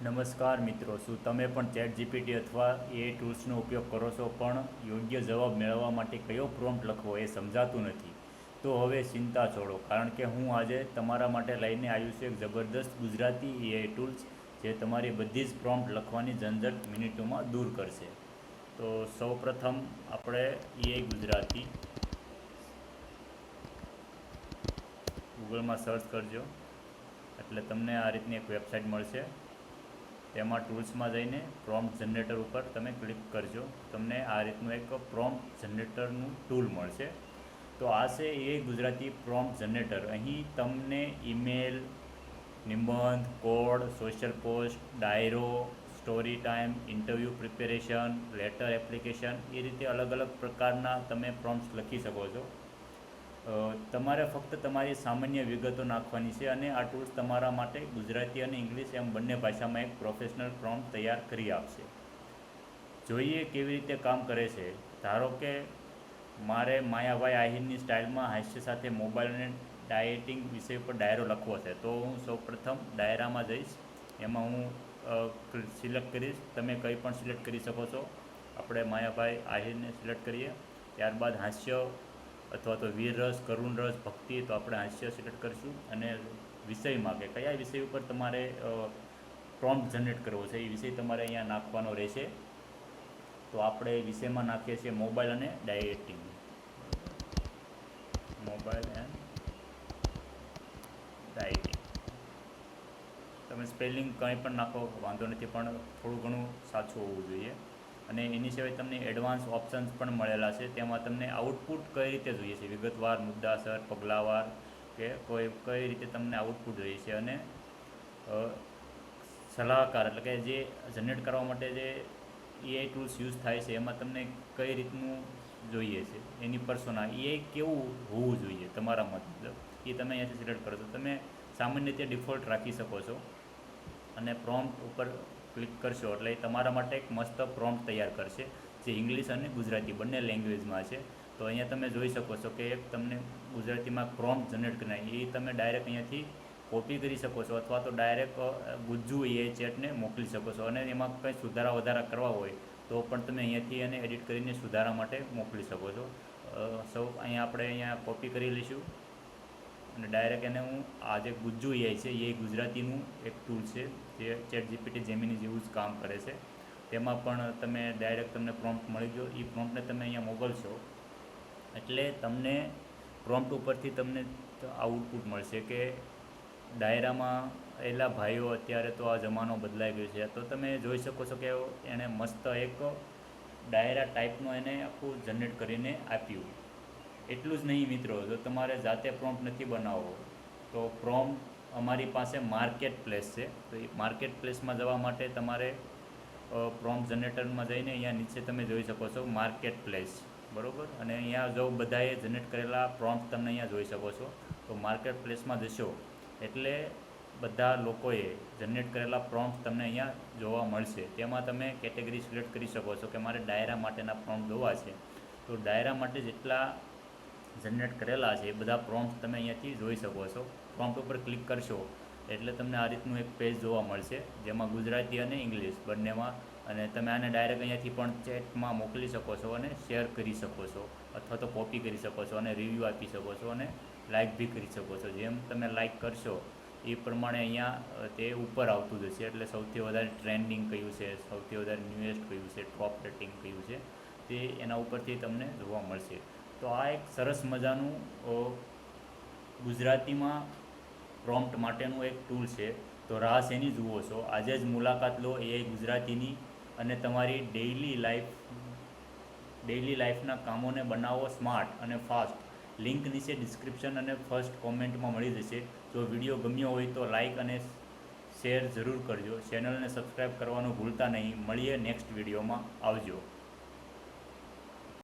નમસ્કાર મિત્રો, શું તમે પણ ચેટ જીપીટી અથવા એઆઈ ટૂલ્સનો ઉપયોગ કરો છો પણ યોગ્ય જવાબ મેળવવા માટે કયો પ્રોમ્પ્ટ લખવો એ સમજાતું નથી? તો હવે ચિંતા છોડો, કારણ કે હું આજે તમારા માટે લઈને આવ્યું છું એક જબરદસ્ત ગુજરાતી એઆઈ ટૂલ્સ જે તમારી બધી જ પ્રોમ્પ્ટ લખવાની ઝંઝટ મિનિટોમાં દૂર કરશે. તો સૌપ્રથમ આપણે એઆઈ ગુજરાતી ગૂગલમાં સર્ચ કરજો એટલે તમને આ રીતની એક વેબસાઇટ મળશે. તેમાં ટૂલ્સમાં જઈને પ્રોમ્પ્ટ જનરેટર ઉપર તમે ક્લિક કરજો, તમને આ રીતનું એક પ્રોમ્પ્ટ જનરેટરનું ટૂલ મળશે. તો આ છે એ ગુજરાતી પ્રોમ્પ્ટ જનરેટર. અહીં તમને ઈમેલ, નિબંધ, કોડ, સોશિયલ પોસ્ટ, ડાયરો, story time, interview preparation, letter application, એ રીતે અલગ અલગ પ્રકારના તમે પ્રોમ્પ્ટ્સ લખી શકો છો. તમારે ફક્ત તમારી સામાન્ય વિગતો નાખવાની છે અને આ ટૂલ્સ તમારા માટે ગુજરાતી અને ઇંગ્લિશ એમ બંને ભાષામાં એક પ્રોફેશનલ પ્રોમ્પ્ટ તૈયાર કરી આપશે. જોઈએ કેવી રીતે કામ કરે છે. ધારો કે મારે માયાભાઈ આહિરની સ્ટાઇલમાં હાસ્ય સાથે મોબાઈલ અને ડાયટિંગ વિષય પર ડાયરો લખવો છે, તો હું સૌપ્રથમ ડાયરામાં જઈશ. એમાં હું સિલેક્ટ કરીશ. તમે કંઈ પણ સિલેક્ટ કરી શકો છો. આપણે માયાભાઈ આહિરને સિલેક્ટ કરીએ. ત્યારબાદ હાસ્ય અથવા તો વીર રસ, કરુણ રસ, ભક્તિ, તો આપણે હાસ્ય સિલેક્ટ કરીશું. અને વિષયમાં કે કયા વિષય ઉપર તમારે પ્રોમ્પ્ટ જનરેટ કરવો છે એ વિષય તમારે અહીંયા નાખવાનો રહેશે. તો આપણે વિષયમાં નાખીએ છીએ મોબાઈલ અને ડાયટિંગ. Mobile and dieting. તમે સ્પેલિંગ કંઈ પણ નાખો વાંધો નથી, પણ થોડું ઘણું સાચું હોવું જોઈએ. અને એની સિવાય તમને એડવાન્સ ઓપ્શન્સ પણ મળેલા છે. તેમાં તમને આઉટપુટ કઈ રીતે જોઈએ છે, વિગતવાર, મુદ્દાસર, પગલાવાર, કે કઈ રીતે તમને આઉટપુટ જોઈએ છે. અને સલાહકાર એટલે કે જે જનરેટ કરવા માટે જે એઆઈ ટૂલ્સ યુઝ થાય છે એમાં તમને કઈ રીતનું જોઈએ છે, એની પર્સોના એઆઈ કેવું હોવું જોઈએ તમારા મતલબ, એ તમે અહીંયાથી સિલેક્ટ કરો. તો તમે સામાન્ય રીતે ડિફોલ્ટ રાખી શકો છો અને પ્રોમ્પ્ટ ઉપર ક્લિક કરશો એટલે તમારા માટે એક મસ્ત પ્રોમ્પ્ટ તૈયાર કરશે જે ઇંગ્લિશ અને ગુજરાતી બંને લેંગ્વેજમાં છે. તો અહીંયા તમે જોઈ શકો છો કે એક તમને ગુજરાતીમાં પ્રોમ્પ્ટ જનરેટ કરીને એ તમે ડાયરેક્ટ અહીંયાથી કોપી કરી શકો છો અથવા તો ડાયરેક્ટ ગુજ્જુ એઆઈ ચેટને મોકલી શકો છો. અને એમાં કંઈ સુધારા વધારા કરવા હોય તો પણ તમે અહીંયાથી એને એડિટ કરીને સુધારા માટે મોકલી શકો છો. અહીંયા આપણે કોપી કરી લઈશું અને ડાયરેક્ટ એને હું આ જે ગુજ્જુ એઆઈ છે એ ગુજરાતીનું એક ટૂલ છે જે ચેટ જીપીટી જેમિની જેવું જ કામ કરે છે. તેમાં પણ તમે ડાયરેક્ટ તમને પ્રોમ્પ્ટ મળી ગયો. એ પ્રોમ્પ્ટને તમે અહીંયા મોકલશો એટલે તમને પ્રોમ્પ્ટ ઉપરથી તમને આઉટપુટ મળશે કે ડાયરામાં એલા ભાઈઓ અત્યારે તો આ જમાનો બદલાઈ ગયો છે. તો તમે જોઈ શકો છો કે એણે મસ્ત એક ડાયરા ટાઈપનું એને આખું જનરેટ કરીને આપ્યું. એટલું જ નહીં મિત્રો, જો તમારે જાતે પ્રોમ્પ્ટ નથી બનાવવો તો પ્રોમ્પ્ટ અમારી પાસે માર્કેટ પ્લેસ છે. તો એ માર્કેટ પ્લેસમાં જવા માટે તમારે પ્રોમ્પ્ટ જનરેટરમાં જઈને અહીંયા નીચે તમે જોઈ શકો છો માર્કેટ પ્લેસ, બરાબર. અને અહીંયા જો બધાએ જનરેટ કરેલા પ્રોમ્પ્ટ તમને અહીંયા જોઈ શકો છો. તો માર્કેટ પ્લેસમાં જશો એટલે બધા લોકોએ જનરેટ કરેલા પ્રોમ્પ્ટ તમને અહીંયા જોવા મળશે. તેમાં તમે કેટેગરી સિલેક્ટ કરી શકો છો કે મારે ડાયરા માટેના પ્રોમ્પ્ટ જોવા છે. તો ડાયરા માટે જેટલા જનરેટ કરેલા છે એ બધા પ્રોમ્પ્ટ તમે અહીંયાથી જોઈ શકો છો. પ્રોમ્પ્ટ ઉપર ક્લિક કરશો એટલે તમને આ રીતનું એક પેજ જોવા મળશે જેમાં ગુજરાતી અને ઇંગ્લિશ બંનેમાં, અને તમે આને ડાયરેક્ટ અહીંયાથી પણ ચેટમાં મોકલી શકો છો અને શેર કરી શકો છો અથવા તો કોપી કરી શકો છો અને રિવ્યૂ આપી શકો છો અને લાઇક બી કરી શકો છો. જેમ તમે લાઇક કરશો એ પ્રમાણે અહીંયા તે ઉપર આવતું જશે. એટલે સૌથી વધારે ટ્રેન્ડિંગ કયું છે, સૌથી વધારે ન્યૂએસ્ટ કયું છે, ટોપ રેટિંગ કયું છે, તે એના ઉપરથી તમને જોવા મળશે. તો આ એક સરસ મજાનું ગુજરાતીમાં પ્રોમ્પ્ટ માટેનું એક ટૂલ છે. તો રાહ શેની જુઓ છો, આજે જ મુલાકાત લો એઆઈ ગુજરાતીની અને તમારી ડેઇલી લાઈફના કામોને બનાવો સ્માર્ટ અને ફાસ્ટ. લિંક નીચે ડિસ્ક્રિપ્શન અને ફર્સ્ટ કોમેન્ટમાં મળી જશે. જો વિડીયો ગમ્યો હોય તો લાઇક અને શેર જરૂર કરજો. ચેનલને સબસ્ક્રાઈબ કરવાનું ભૂલતા નહીં. મળીએ નેક્સ્ટ વિડીયોમાં. આવજો.